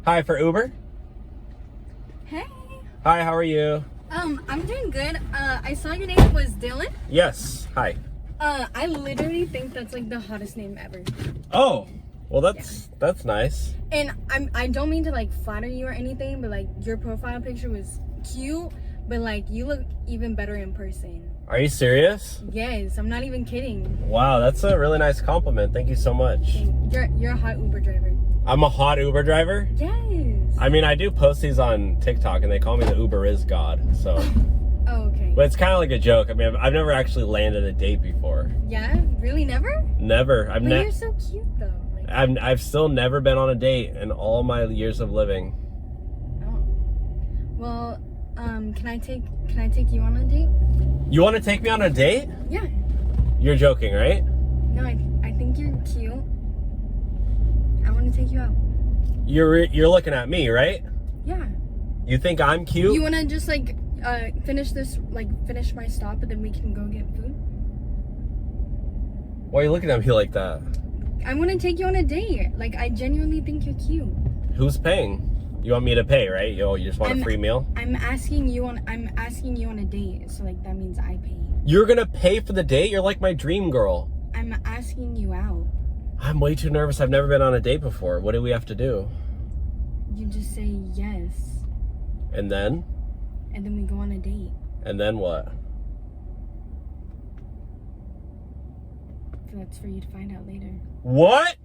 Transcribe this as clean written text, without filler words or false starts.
Hi, for Uber? Hey. Hi, how are you? I'm doing good. I saw your name was Dylan. Yes, hi. I literally think that's like the hottest name ever. Oh, well that's nice. And I don't mean to like flatter you or anything, but like your profile picture was cute, but like you look even better in person. Are you serious? Yes, I'm not even kidding. Wow, that's a really nice compliment. Thank you so much. You're a hot Uber driver. I'm a hot Uber driver? Yes. I mean, I do post these on TikTok and they call me the Uber is God, so. Oh, okay. But it's kind of like a joke. I mean, I've never actually landed a date before. Yeah? Really? Never? Never. But you're so cute though. Like... I've still never been on a date in all my years of living. Oh. Well, can I take you on a date? You want to take me on a date? Yeah. You're joking, right? No, I think you're cute. I want to take you out. You're looking at me, right? Yeah. You think I'm cute? You want to just like finish my stop and then we can go get food? Why are you looking at me like that? I want to take you on a date. Like, I genuinely think you're cute. Who's paying? You want me to pay, right? You just want a free meal? I'm asking you on a date, so like that means I pay. You're gonna pay for the date? You're like my dream girl. I'm asking you out. I'm way too nervous. I've never been on a date before. What do we have to do? You just say yes. And then? And then we go on a date. And then what? That's for you to find out later. What?